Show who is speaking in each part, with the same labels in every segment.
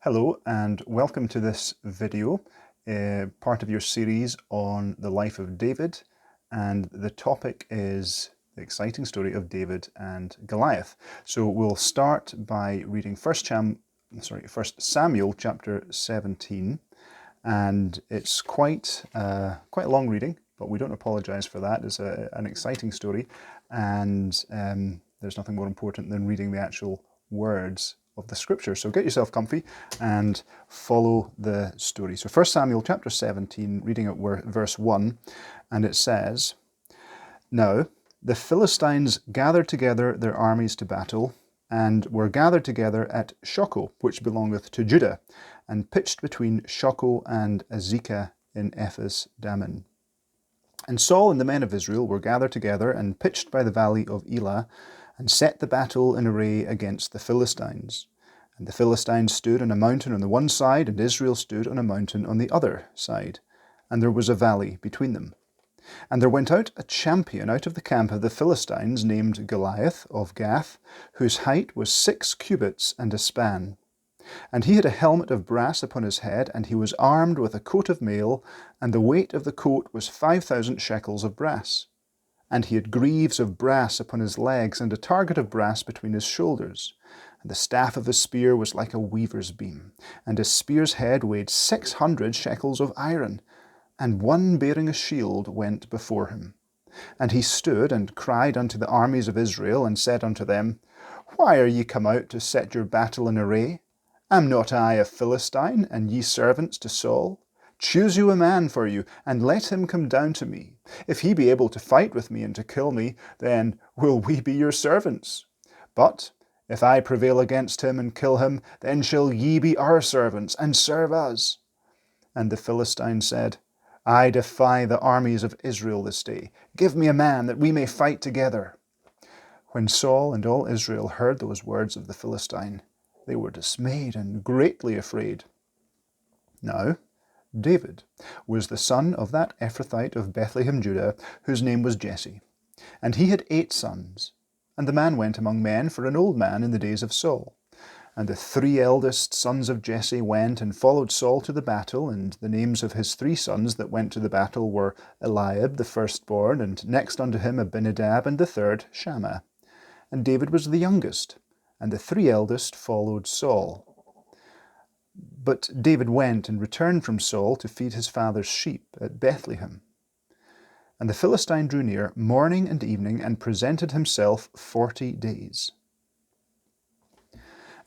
Speaker 1: Hello and welcome to this video, part of your series on the life of David, and the topic is the exciting story of David and Goliath. So we'll start by reading 1 Samuel chapter 17, and it's quite a long reading, but we don't apologize for that. It's an exciting story, and there's nothing more important than reading the actual words of the scripture. So get yourself comfy and follow the story. So 1 Samuel chapter 17, reading at verse 1, and it says, "Now the Philistines gathered together their armies to battle, and were gathered together at Shochoh, which belongeth to Judah, and pitched between Shochoh and Azekah in Ephes Dammim. And Saul and the men of Israel were gathered together and pitched by the valley of Elah, and set the battle in array against the Philistines. And the Philistines stood on a mountain on the one side, and Israel stood on a mountain on the other side. And there was a valley between them. And there went out a champion out of the camp of the Philistines, named Goliath of Gath, whose height was 6 cubits and a span. And he had a helmet of brass upon his head, and he was armed with a coat of mail, and the weight of the coat was 5,000 shekels of brass. And he had greaves of brass upon his legs, and a target of brass between his shoulders. And the staff of his spear was like a weaver's beam, and his spear's head weighed 600 shekels of iron. And one bearing a shield went before him. And he stood and cried unto the armies of Israel, and said unto them, Why are ye come out to set your battle in array? Am not I a Philistine, and ye servants to Saul? Choose you a man for you, and let him come down to me. If he be able to fight with me and to kill me, then will we be your servants. But if I prevail against him and kill him, then shall ye be our servants, and serve us. And the Philistine said, I defy the armies of Israel this day. Give me a man, that we may fight together. When Saul and all Israel heard those words of the Philistine, they were dismayed and greatly afraid. Now David was the son of that Ephrathite of Bethlehem, Judah, whose name was Jesse. And he had 8 sons. And the man went among men for an old man in the days of Saul. And the 3 eldest sons of Jesse went and followed Saul to the battle, and the names of his 3 sons that went to the battle were Eliab the firstborn, and next unto him Abinadab, and the third Shammah. And David was the youngest, and the 3 eldest followed Saul. But David went and returned from Saul to feed his father's sheep at Bethlehem. And the Philistine drew near morning and evening, and presented himself 40 days.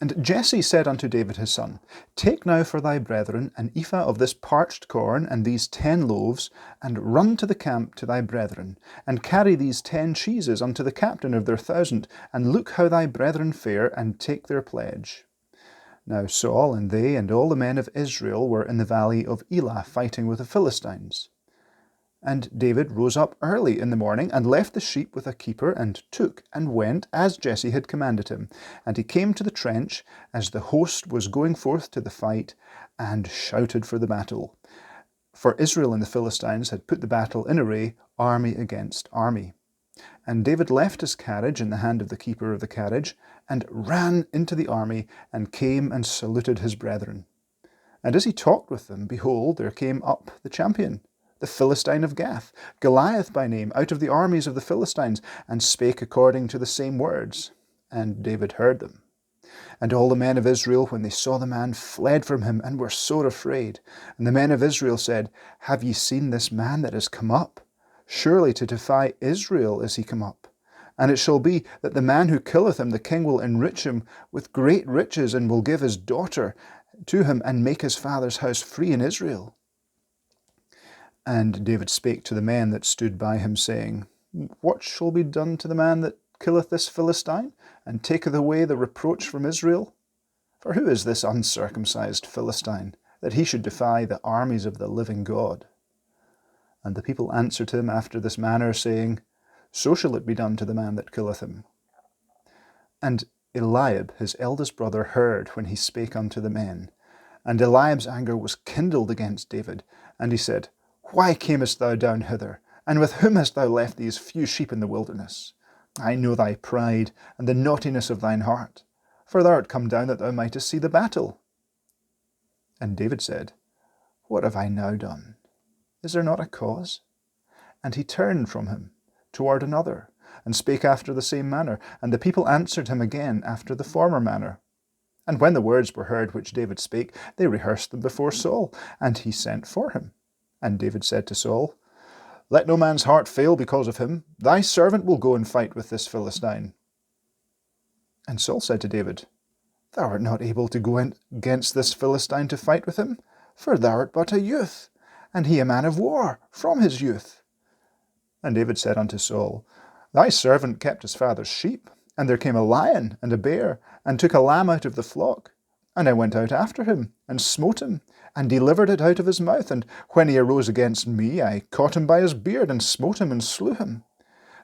Speaker 1: And Jesse said unto David his son, Take now for thy brethren an ephah of this parched corn, and these 10 loaves, and run to the camp to thy brethren, and carry these 10 cheeses unto the captain of their 1,000, and look how thy brethren fare, and take their pledge. Now Saul and they and all the men of Israel were in the valley of Elah fighting with the Philistines. And David rose up early in the morning, and left the sheep with a keeper, and took and went as Jesse had commanded him. And he came to the trench as the host was going forth to the fight, and shouted for the battle. For Israel and the Philistines had put the battle in array, army against army. And David left his carriage in the hand of the keeper of the carriage, and ran into the army, and came and saluted his brethren. And as he talked with them, behold, there came up the champion, the Philistine of Gath, Goliath by name, out of the armies of the Philistines, and spake according to the same words. And David heard them. And all the men of Israel, when they saw the man, fled from him, and were sore afraid. And the men of Israel said, Have ye seen this man that is come up? Surely to defy Israel is he come up. And it shall be that the man who killeth him, the king will enrich him with great riches, and will give his daughter to him, and make his father's house free in Israel. And David spake to the men that stood by him, saying, What shall be done to the man that killeth this Philistine, and taketh away the reproach from Israel? For who is this uncircumcised Philistine, that he should defy the armies of the living God? And the people answered him after this manner, saying, So shall it be done to the man that killeth him. And Eliab his eldest brother heard when he spake unto the men. And Eliab's anger was kindled against David, and he said, Why camest thou down hither? And with whom hast thou left these few sheep in the wilderness? I know thy pride, and the naughtiness of thine heart. For thou art come down that thou mightest see the battle. And David said, "What have I now done? Is there not a cause?" And he turned from him toward another, and spake after the same manner. And the people answered him again after the former manner. And when the words were heard which David spake, they rehearsed them before Saul, and he sent for him. And David said to Saul, "Let no man's heart fail because of him. Thy servant will go and fight with this Philistine." And Saul said to David, "Thou art not able to go against this Philistine to fight with him, for thou art but a youth, and he a man of war from his youth." And David said unto Saul, "Thy servant kept his father's sheep, and there came a lion and a bear, and took a lamb out of the flock. And I went out after him, and smote him, and delivered it out of his mouth. And when he arose against me, I caught him by his beard, and smote him, and slew him.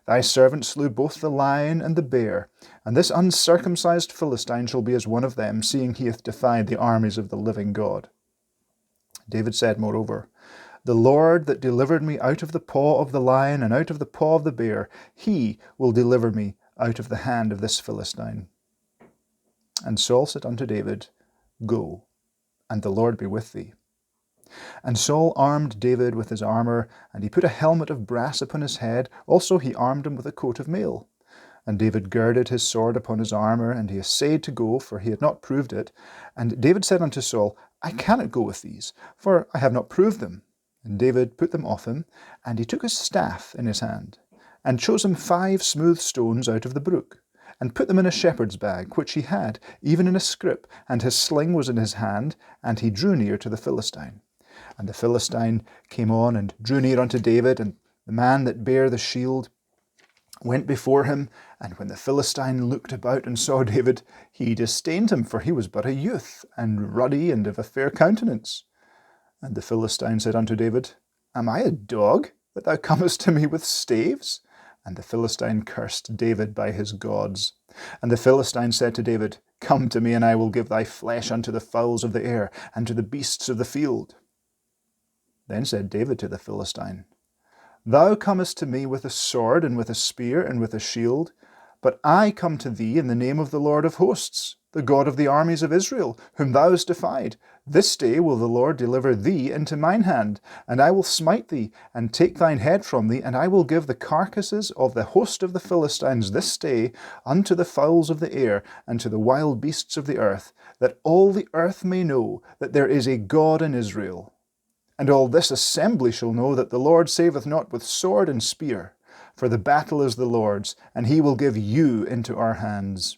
Speaker 1: Thy servant slew both the lion and the bear, and this uncircumcised Philistine shall be as one of them, seeing he hath defied the armies of the living God." David said, moreover, "The Lord that delivered me out of the paw of the lion and out of the paw of the bear, he will deliver me out of the hand of this Philistine." And Saul said unto David, "Go, and the Lord be with thee." And Saul armed David with his armour, and he put a helmet of brass upon his head. Also he armed him with a coat of mail. And David girded his sword upon his armour, and he essayed to go, for he had not proved it. And David said unto Saul, "I cannot go with these, for I have not proved them." And David put them off him, and he took his staff in his hand, and chose him 5 smooth stones out of the brook, and put them in a shepherd's bag, which he had, even in a scrip, and his sling was in his hand, and he drew near to the Philistine. And the Philistine came on and drew near unto David, and the man that bare the shield went before him. And when the Philistine looked about and saw David, he disdained him, for he was but a youth, and ruddy, and of a fair countenance. And the Philistine said unto David, "Am I a dog, that thou comest to me with staves?" And the Philistine cursed David by his gods. And the Philistine said to David, "Come to me, and I will give thy flesh unto the fowls of the air, and to the beasts of the field." Then said David to the Philistine, "Thou comest to me with a sword, and with a spear, and with a shield, but I come to thee in the name of the Lord of hosts, the God of the armies of Israel, whom thou hast defied. This day will the Lord deliver thee into mine hand, and I will smite thee, and take thine head from thee, and I will give the carcasses of the host of the Philistines this day unto the fowls of the air, and to the wild beasts of the earth, that all the earth may know that there is a God in Israel. And all this assembly shall know that the Lord saveth not with sword and spear, for the battle is the Lord's, and he will give you into our hands."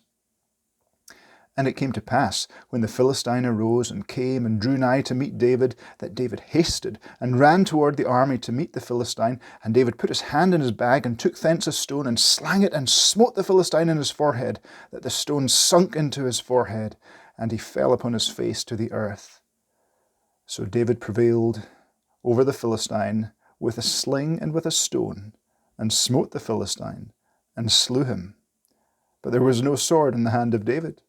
Speaker 1: And it came to pass, when the Philistine arose and came and drew nigh to meet David, that David hasted and ran toward the army to meet the Philistine. And David put his hand in his bag, and took thence a stone, and slang it, and smote the Philistine in his forehead, that the stone sunk into his forehead, and he fell upon his face to the earth. So David prevailed over the Philistine with a sling and with a stone, and smote the Philistine, and slew him. But there was no sword in the hand of David.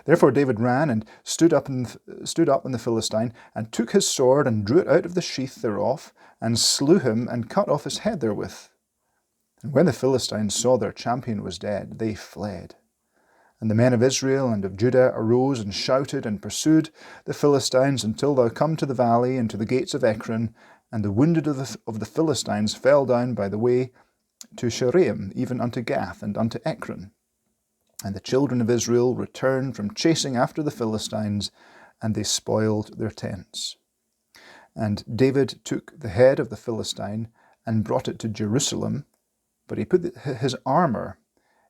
Speaker 1: Therefore David ran and stood up in the Philistine, and took his sword, and drew it out of the sheath thereof, and slew him, and cut off his head therewith. And when the Philistines saw their champion was dead, they fled. And the men of Israel and of Judah arose and shouted, and pursued the Philistines until thou come to the valley and to the gates of Ekron. And the wounded of the Philistines fell down by the way to Sheraim, even unto Gath and unto Ekron. And the children of Israel returned from chasing after the Philistines, and they spoiled their tents. And David took the head of the Philistine and brought it to Jerusalem, but he put his armour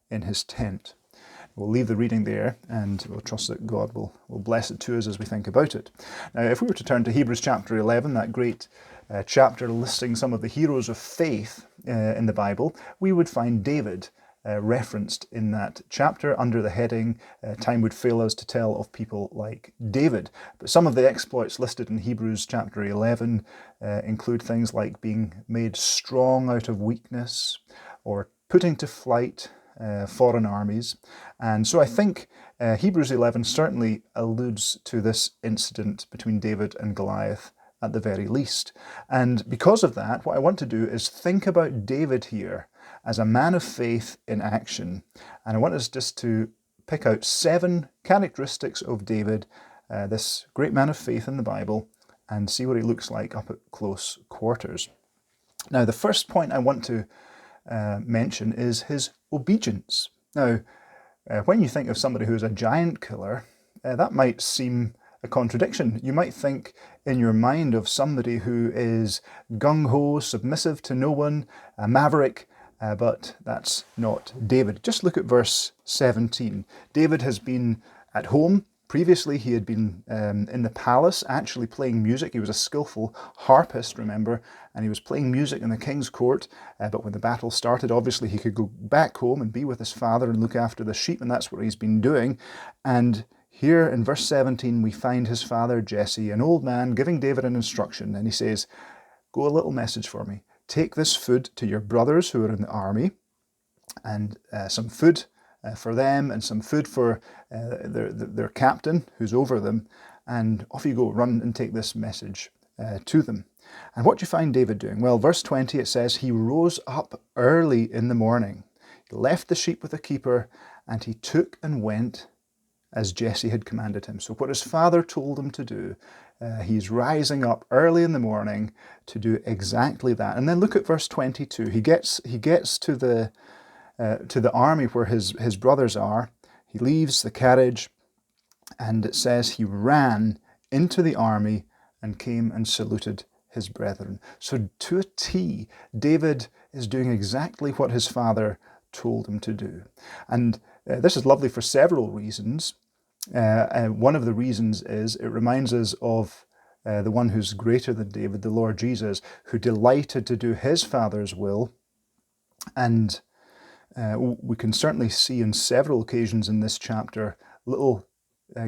Speaker 1: in his tent. We'll leave the reading there, and we'll trust that God will bless it to us as we think about it. Now, if we were to turn to Hebrews chapter 11, that great chapter listing some of the heroes of faith in the Bible, we would find David referenced in that chapter under the heading, time would fail us to tell of people like David. But some of the exploits listed in Hebrews chapter 11 include things like being made strong out of weakness, or putting to flight foreign armies. And so I think Hebrews 11 certainly alludes to this incident between David and Goliath at the very least. And because of that, what I want to do is think about David here as a man of faith in action. And I want us just to pick out 7 characteristics of David this great man of faith in the Bible, and see what he looks like up at close quarters. Now, the first point I want to mention is his obedience. Now, when you think of somebody who is a giant killer, that might seem a contradiction. You might think in your mind of somebody who is gung-ho, submissive to no one, a maverick, but that's not David. Just look at verse 17. David has been at home. Previously, he had been in the palace, actually playing music. He was a skillful harpist, remember, and he was playing music in the king's court. But when the battle started, obviously, he could go back home and be with his father and look after the sheep, and that's what he's been doing. And here in verse 17, we find his father, Jesse, an old man, giving David an instruction, and he says, "Go a little message for me. Take this food to your brothers who are in the army, and some food for them and some food for their captain who's over them, and off you go, run and take this message to them." And what do you find David doing? Well, verse 20, it says, he rose up early in the morning, he left the sheep with the keeper, and he took and went as Jesse had commanded him. So what his father told him to do, he's rising up early in the morning to do exactly that. And then look at verse 22. He gets to the army where his brothers are. He leaves the carriage, and it says he ran into the army and came and saluted his brethren. So to a T, David is doing exactly what his father told him to do. And this is lovely for several reasons. One of the reasons is it reminds us of the one who's greater than David, the Lord Jesus, who delighted to do his Father's will. And we can certainly see on several occasions in this chapter little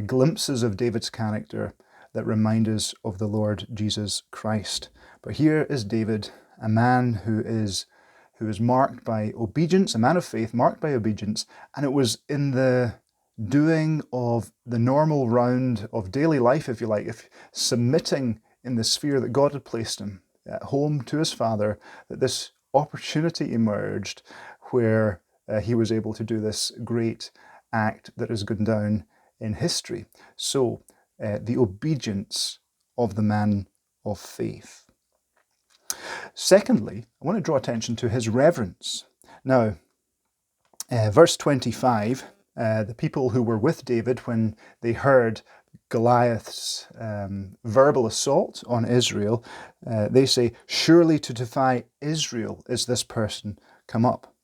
Speaker 1: glimpses of David's character that remind us of the Lord Jesus Christ. But here is David, a man who is marked by obedience, a man of faith marked by obedience, and it was in the doing of the normal round of daily life, if you like, if submitting in the sphere that God had placed him at home to his father, that this opportunity emerged where he was able to do this great act that has gone down in history. So, the obedience of the man of faith. Secondly, I want to draw attention to his reverence. Now, verse 25, the people who were with David when they heard Goliath's verbal assault on Israel, they say, "Surely to defy Israel is this person come up."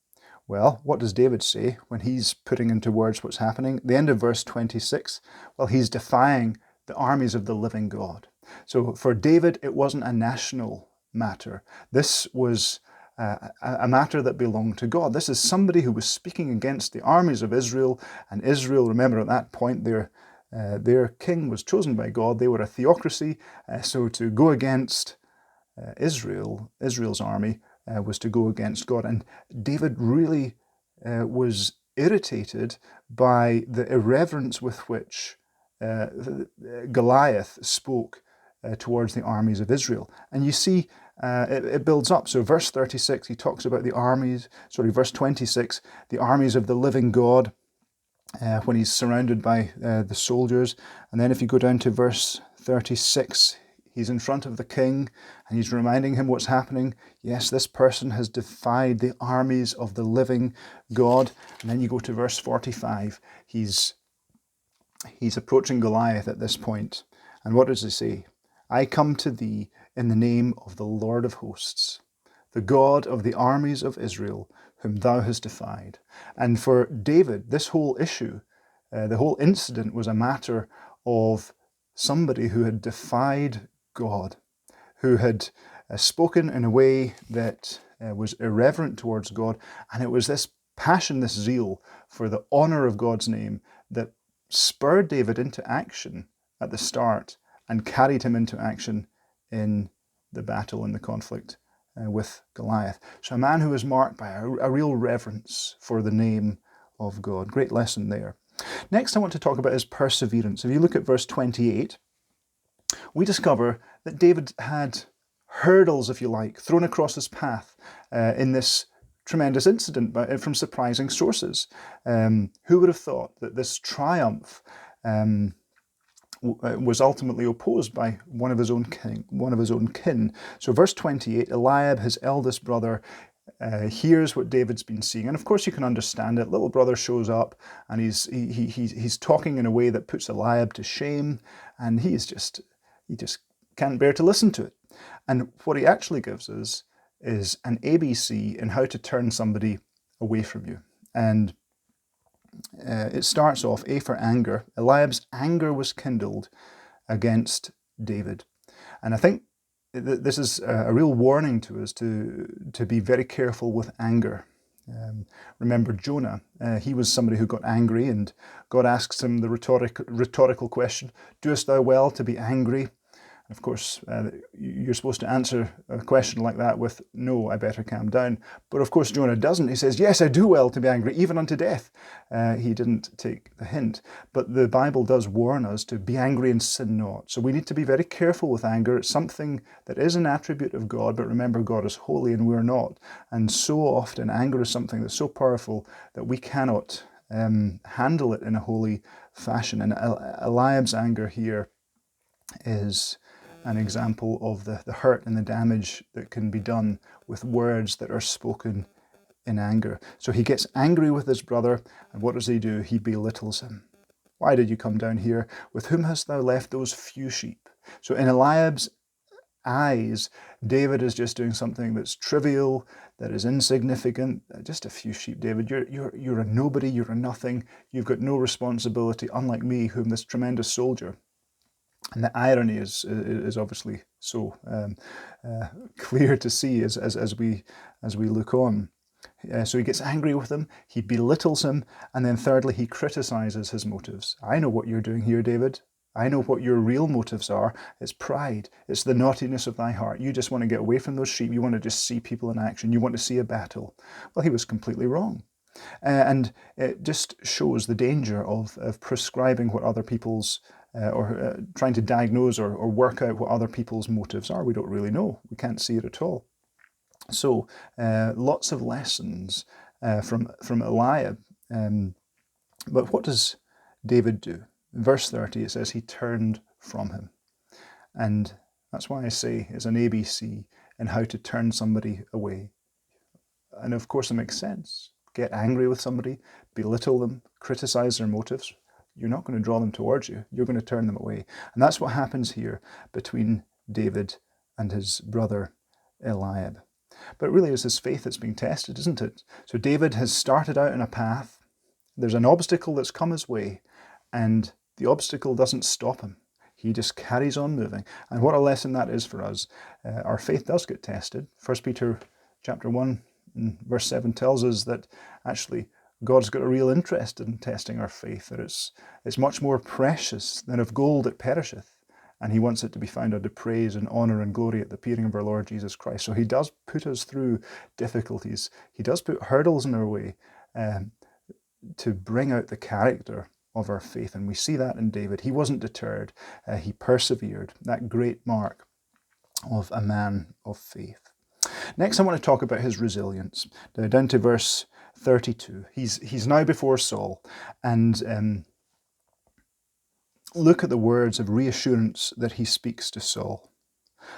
Speaker 1: Well, what does David say when he's putting into words what's happening? The end of verse 26, well, he's defying the armies of the living God. So for David, it wasn't a national matter. This was a matter that belonged to God. This is somebody who was speaking against the armies of Israel, and Israel, remember at that point, their king was chosen by God. They were a theocracy, so to go against Israel's army was to go against God. And David really was irritated by the irreverence with which Goliath spoke towards the armies of Israel. And you see, it builds up. So verse 36, he talks about verse 26, the armies of the living God, when he's surrounded by the soldiers. And then if you go down to verse 36, he's in front of the king and he's reminding him what's happening. Yes, this person has defied the armies of the living God. And then you go to verse 45. He's approaching Goliath at this point. And what does he say? "I come to thee in the name of the Lord of hosts, the God of the armies of Israel, whom thou hast defied." And for David, this whole issue, the whole incident was a matter of somebody who had defied God, who had spoken in a way that was irreverent towards God. And it was this passion, this zeal for the honor of God's name that spurred David into action at the start and carried him into action in the battle, in the conflict with Goliath. So a man who is marked by a real reverence for the name of God. Great lesson there. Next, I want to talk about his perseverance. If you look at verse 28, we discover that David had hurdles, if you like, thrown across his path in this tremendous incident from surprising sources. Who would have thought that this triumph was ultimately opposed by one of his own kin. So verse 28, Eliab, his eldest brother, hears what David's been seeing, and of course you can understand it. Little brother shows up, and he's talking in a way that puts Eliab to shame, and he just can't bear to listen to it. And what he actually gives us is an ABC in how to turn somebody away from you. And it starts off, A for anger. Eliab's anger was kindled against David. And I think this is a real warning to us to be very careful with anger. Remember Jonah, he was somebody who got angry, and God asks him the rhetorical question, doest thou well to be angry? Of course, you're supposed to answer a question like that with, no, I better calm down. But of course, Jonah doesn't. He says, yes, I do well to be angry, even unto death. He didn't take the hint. But the Bible does warn us to be angry and sin not. So we need to be very careful with anger. It's something that is an attribute of God, but remember, God is holy and we're not. And so often, anger is something that's so powerful that we cannot handle it in a holy fashion. And Eliab's anger here is an example of the hurt and the damage that can be done with words that are spoken in anger. So he gets angry with his brother, and what does he do? He belittles him. Why did you come down here? With whom hast thou left those few sheep? So in Eliab's eyes, David is just doing something that's trivial, that is insignificant. Just a few sheep, David. You're a nobody, you're a nothing. You've got no responsibility, unlike me, who am this tremendous soldier. And the irony is obviously so clear to see as we look on. So he gets angry with him, he belittles him, and then thirdly, he criticizes his motives. I know what you're doing here, David. I know what your real motives are. It's pride. It's the naughtiness of thy heart. You just want to get away from those sheep. You want to just see people in action. You want to see a battle. Well, he was completely wrong. And it just shows the danger of prescribing what other people's or trying to diagnose or work out what other people's motives are. We don't really know. We can't see it at all. So lots of lessons from Eliab. But what does David do? In verse 30 it says he turned from him. And that's why I say it's an ABC in how to turn somebody away. And of course it makes sense. Get angry with somebody, belittle them, criticize their motives. You're not going to draw them towards you. You're going to turn them away. And that's what happens here between David and his brother Eliab. But really it's his faith that's being tested, isn't it? So David has started out on a path. There's an obstacle that's come his way, and the obstacle doesn't stop him. He just carries on moving. And what a lesson that is for us. Our faith does get tested. 1 Peter chapter 1 verse 7 tells us that actually God's got a real interest in testing our faith, that it's much more precious than of gold that perisheth, and he wants it to be found unto praise and honour and glory at the appearing of our Lord Jesus Christ. So he does put us through difficulties. He does put hurdles in our way to bring out the character of our faith, and we see that in David. He wasn't deterred. He persevered, that great mark of a man of faith. Next, I want to talk about his resilience. Now, down to verse 32. He's now before Saul, and look at the words of reassurance that he speaks to Saul.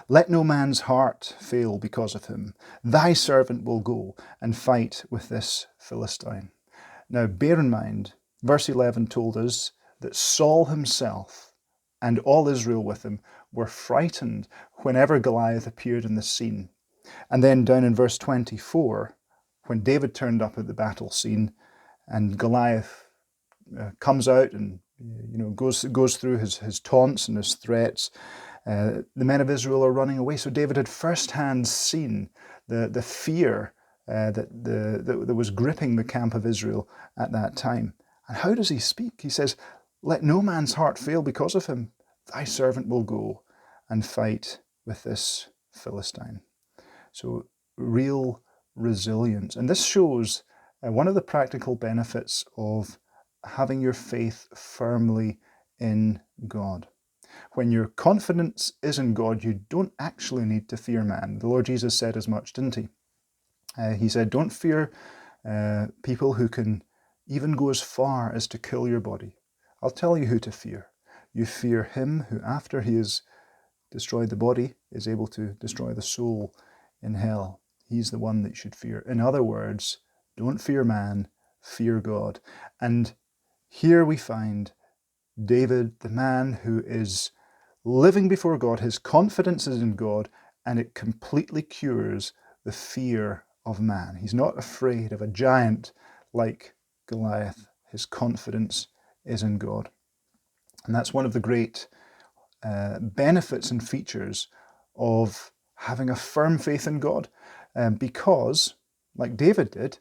Speaker 1: Let no man's heart fail because of him. Thy servant will go and fight with this Philistine. Now, bear in mind, verse 11 told us that Saul himself and all Israel with him were frightened whenever Goliath appeared in the scene. And then down in verse 24, when David turned up at the battle scene and Goliath comes out and goes through his taunts and his threats, the men of Israel are running away. So David had firsthand seen the fear that was gripping the camp of Israel at that time. And how does he speak? He says, let no man's heart fail because of him. Thy servant will go and fight with this Philistine. So real resilience. And this shows one of the practical benefits of having your faith firmly in God. When your confidence is in God, you don't actually need to fear man. The Lord Jesus said as much, didn't he? He said, don't fear people who can even go as far as to kill your body. I'll tell you who to fear. You fear him who, after he has destroyed the body, is able to destroy the soul in hell. He's the one that you should fear. In other words, don't fear man, fear God. And here we find David, the man who is living before God, his confidence is in God, and it completely cures the fear of man. He's not afraid of a giant like Goliath. His confidence is in God. And that's one of the great benefits and features of having a firm faith in God, because, like David did,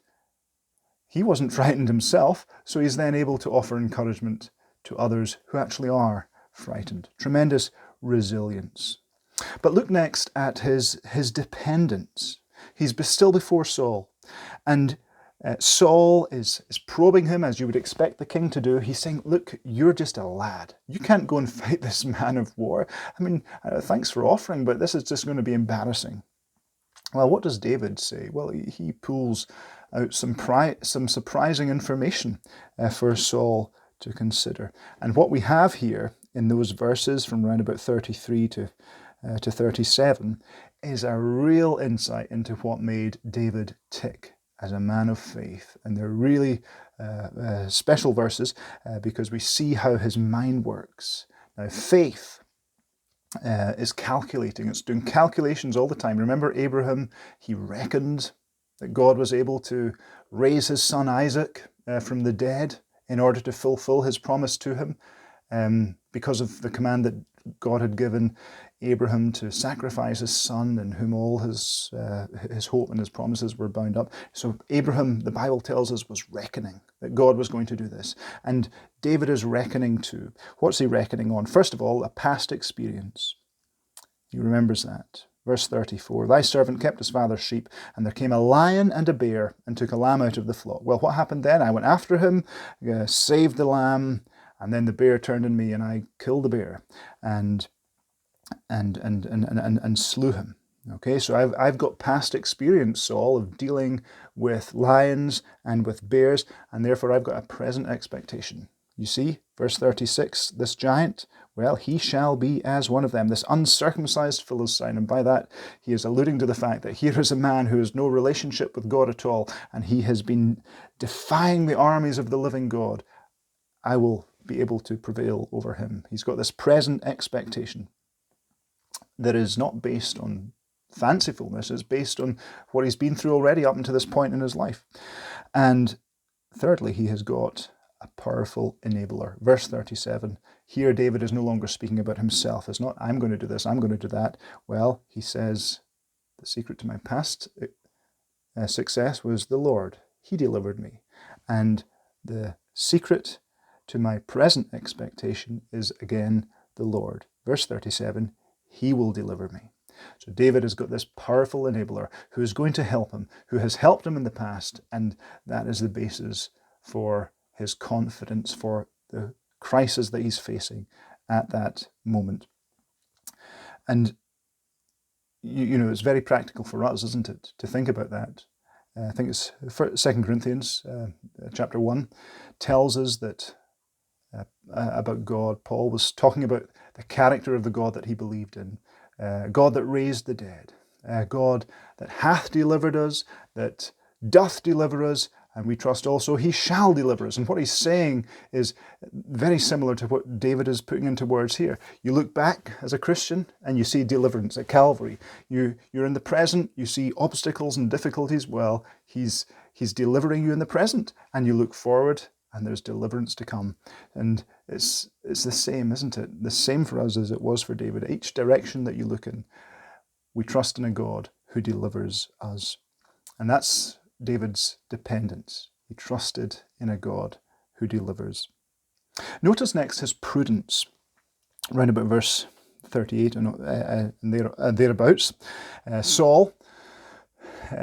Speaker 1: he wasn't frightened himself, so he's then able to offer encouragement to others who actually are frightened. Tremendous resilience. But look next at his dependence. He's still before Saul, and Saul is probing him, as you would expect the king to do. He's saying, look, you're just a lad. You can't go and fight this man of war. I mean, thanks for offering, but this is just going to be embarrassing. Well, what does David say? Well, he pulls out some surprising information for Saul to consider. And what we have here in those verses from around about 33 to 37 is a real insight into what made David tick as a man of faith. And they're really special verses because we see how his mind works. Now, faith is calculating. It's doing calculations all the time. Remember Abraham? He reckoned that God was able to raise his son Isaac from the dead in order to fulfill his promise to him, because of the command that God had given Abraham to sacrifice his son, in whom all his hope and his promises were bound up. So Abraham, the Bible tells us, was reckoning that God was going to do this. And David is reckoning too. What's he reckoning on? First of all, a past experience. He remembers that. Verse 34, thy servant kept his father's sheep, and there came a lion and a bear, and took a lamb out of the flock. Well, what happened then? I went after him, saved the lamb, and then the bear turned on me, and I killed the bear, and slew him. Okay, so I've got past experience, Saul, of dealing with lions and with bears, and therefore I've got a present expectation. You see, verse 36, this giant, well, he shall be as one of them, this uncircumcised Philistine. And by that, he is alluding to the fact that here is a man who has no relationship with God at all, and he has been defying the armies of the living God. I will be able to prevail over him. He's got this present expectation that is not based on fancifulness, it's based on what he's been through already up until this point in his life. And thirdly, he has got a powerful enabler. Verse 37, here David is no longer speaking about himself. It's not, I'm going to do this, I'm going to do that. Well, he says, the secret to my past success was the Lord. He delivered me. And the secret to my present expectation is, again, the Lord. Verse 37, he will deliver me. So David has got this powerful enabler who is going to help him, who has helped him in the past, and that is the basis for his confidence, for the crisis that he's facing at that moment. And, you know, it's very practical for us, isn't it, to think about that. I think it's 2 Corinthians chapter 1 tells us that about God. Paul was talking about the character of the God that he believed in, God that raised the dead, God that hath delivered us, that doth deliver us, and we trust also he shall deliver us. And what he's saying is very similar to what David is putting into words here. You look back as a Christian and you see deliverance at Calvary. You're in the present, you see obstacles and difficulties. Well, he's delivering you in the present, and you look forward and there's deliverance to come. And it's the same, isn't it? The same for us as it was for David. Each direction that you look in, we trust in a God who delivers us. And that's David's dependence. He trusted in a God who delivers. Notice next his prudence, round about verse 38 and thereabouts. Saul,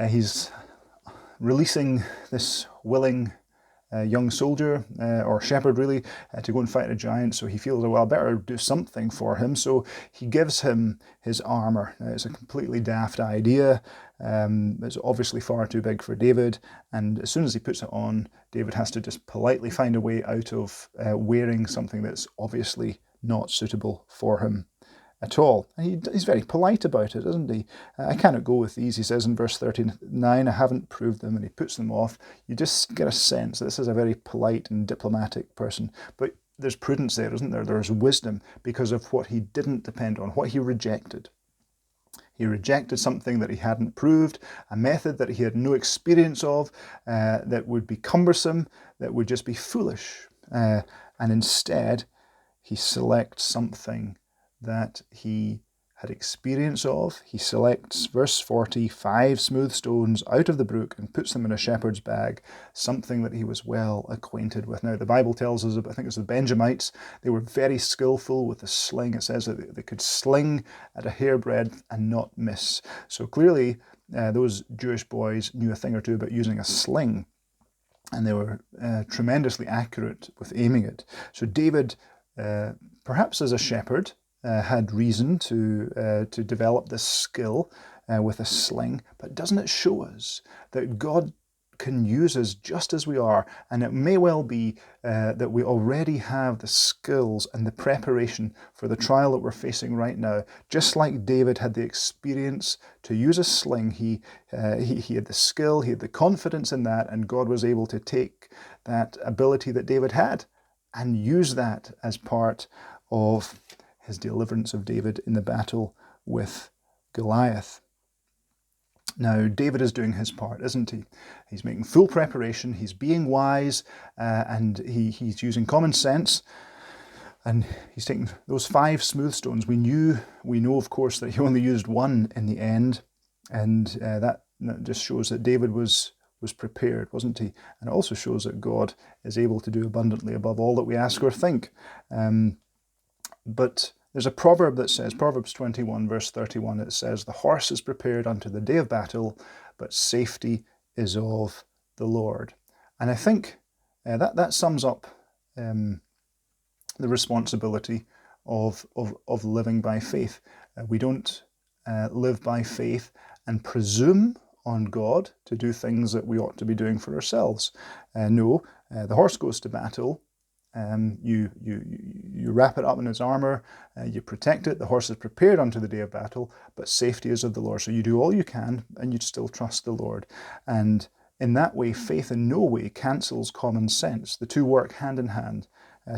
Speaker 1: he's releasing this willing young soldier, or shepherd really, to go and fight a giant. So he feels, well, I better do something for him. So he gives him his armor. It's a completely daft idea. It's obviously far too big for David. And as soon as he puts it on, David has to just politely find a way out of wearing something that's obviously not suitable for him at all. And he's very polite about it, isn't he? I cannot go with these, he says in verse 39. I haven't proved them, and he puts them off. You just get a sense that this is a very polite and diplomatic person. But there's prudence there, isn't there? There's wisdom because of what he didn't depend on, what he rejected. He rejected something that he hadn't proved, a method that he had no experience of, that would be cumbersome, that would just be foolish. And instead, he selects something that he had experience of. He selects, verse 40, 5 smooth stones out of the brook and puts them in a shepherd's bag, something that he was well acquainted with. Now, the Bible tells us, I think it's the Benjamites, they were very skillful with the sling. It says that they could sling at a hairbreadth and not miss. So clearly, those Jewish boys knew a thing or two about using a sling, and they were tremendously accurate with aiming it. So David, perhaps as a shepherd, had reason to develop this skill with a sling, but doesn't it show us that God can use us just as we are? And it may well be that we already have the skills and the preparation for the trial that we're facing right now. Just like David had the experience to use a sling, he had the skill, he had the confidence in that, and God was able to take that ability that David had and use that as part of his deliverance of David in the battle with Goliath. Now, David is doing his part, isn't he? He's making full preparation, he's being wise, and he's using common sense, and he's taking those 5 smooth stones. We know, of course, that he only used one in the end, and that just shows that David was prepared, wasn't he? And it also shows that God is able to do abundantly above all that we ask or think. But there's a proverb that says, Proverbs 21, verse 31, it says, the horse is prepared unto the day of battle, but safety is of the Lord. And I think that sums up the responsibility of living by faith. We don't live by faith and presume on God to do things that we ought to be doing for ourselves. No, the horse goes to battle. You wrap it up in its armour, you protect it, the horse is prepared unto the day of battle, but safety is of the Lord. So you do all you can, and you still trust the Lord. And in that way, faith in no way cancels common sense. The two work hand in hand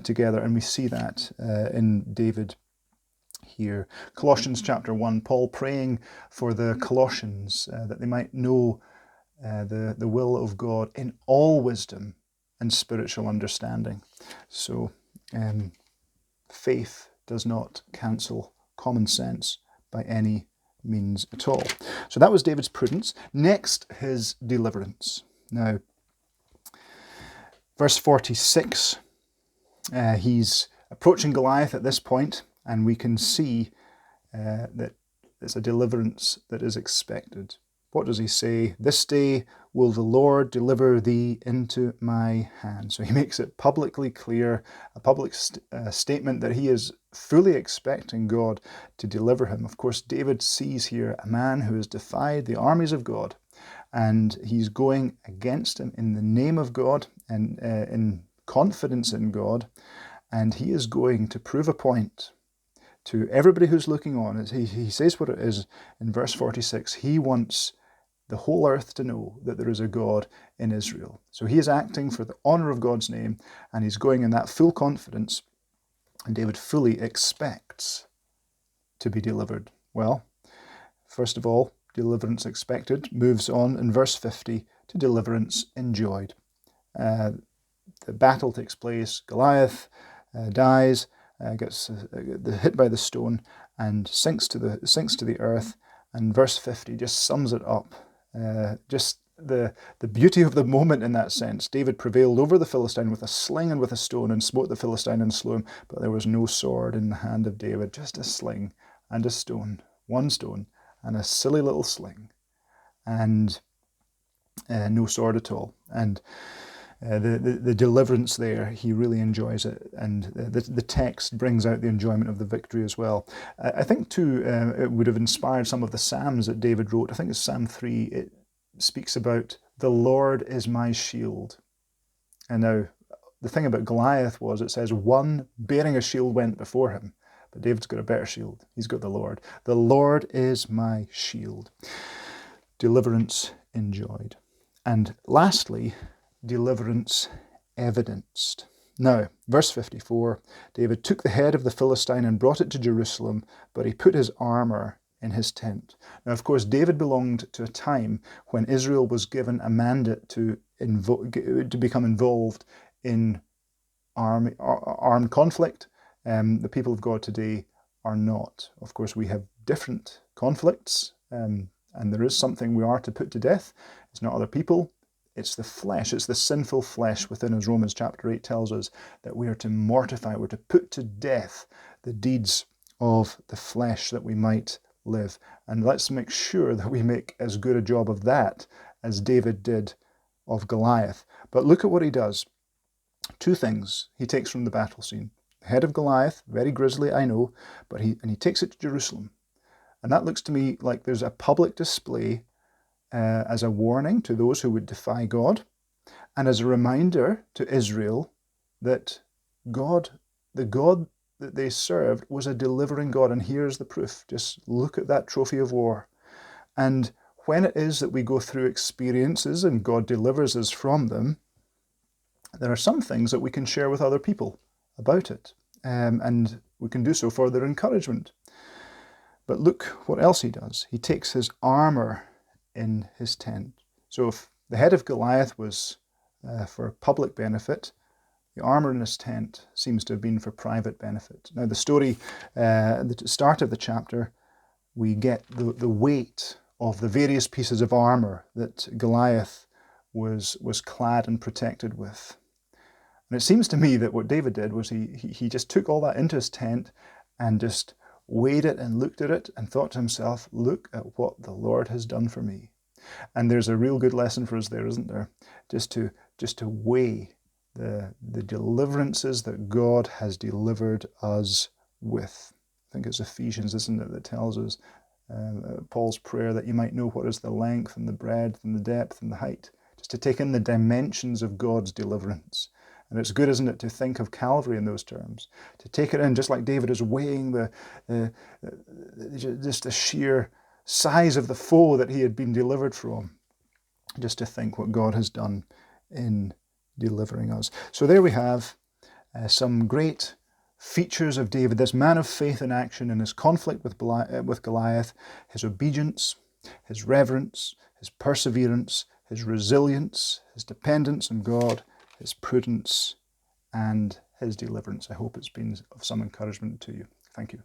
Speaker 1: together, and we see that in David here. Colossians chapter 1, Paul praying for the Colossians that they might know the will of God in all wisdom and spiritual understanding. So faith does not cancel common sense by any means at all. So that was David's prudence. Next, his deliverance. Now, verse 46, he's approaching Goliath at this point, and we can see that it's a deliverance that is expected. What does he say? This day will the Lord deliver thee into my hand. So he makes it publicly clear, a public statement that he is fully expecting God to deliver him. Of course, David sees here a man who has defied the armies of God, and he's going against him in the name of God and in confidence in God, and he is going to prove a point to everybody who's looking on. He says what it is in verse 46. He wants the whole earth to know that there is a God in Israel. So he is acting for the honour of God's name, and he's going in that full confidence, and David fully expects to be delivered. Well, first of all, deliverance expected moves on in verse 50 to deliverance enjoyed. The battle takes place, Goliath dies, gets hit by the stone and sinks to the earth, and verse 50 just sums it up. Just the beauty of the moment in that sense. David prevailed over the Philistine with a sling and with a stone, and smote the Philistine and slew him, but there was no sword in the hand of David, just a sling and a stone, one stone and a silly little sling, and no sword at all. And the deliverance there, he really enjoys it, and the text brings out the enjoyment of the victory as well. I think too it would have inspired some of the Psalms that David wrote. I think it's Psalm 3. It speaks about the Lord is my shield. And now the thing about Goliath was, it says one bearing a shield went before him. But David's got a better shield. He's got the Lord. The Lord is my shield. Deliverance enjoyed. And lastly, deliverance evidenced. Now, verse 54, David took the head of the Philistine and brought it to Jerusalem, but he put his armour in his tent. Now, of course, David belonged to a time when Israel was given a mandate to become involved in armed conflict. The people of God today are not. Of course, we have different conflicts, and there is something we are to put to death. It's not other people. It's the flesh, it's the sinful flesh within us. Romans chapter 8 tells us that we are to mortify, we're to put to death the deeds of the flesh that we might live. And let's make sure that we make as good a job of that as David did of Goliath. But look at what he does. Two things he takes from the battle scene. The head of Goliath, very grisly, I know, but he takes it to Jerusalem. And that looks to me like there's a public display as a warning to those who would defy God, and as a reminder to Israel that the God that they served was a delivering God. And here's the proof. Just look at that trophy of war. And when it is that we go through experiences and God delivers us from them, there are some things that we can share with other people about it. And we can do so for their encouragement. But look what else he does. He takes his armour in his tent. So if the head of Goliath was for public benefit, the armour in his tent seems to have been for private benefit. Now the story, at the start of the chapter, we get the weight of the various pieces of armour that Goliath was clad and protected with. And it seems to me that what David did was he just took all that into his tent and just weighed it and looked at it and thought to himself, look at what the Lord has done for me. And there's a real good lesson for us there, isn't there? Just to weigh the deliverances that God has delivered us with. I think it's Ephesians, isn't it, that tells us Paul's prayer that you might know what is the length and the breadth and the depth and the height. Just to take in the dimensions of God's deliverance. And it's good, isn't it, to think of Calvary in those terms, to take it in just like David is weighing just the sheer size of the foe that he had been delivered from, just to think what God has done in delivering us. So there we have some great features of David, this man of faith in action in his conflict with Goliath, his obedience, his reverence, his perseverance, his resilience, his dependence on God, his prudence, and his deliverance. I hope it's been of some encouragement to you. Thank you.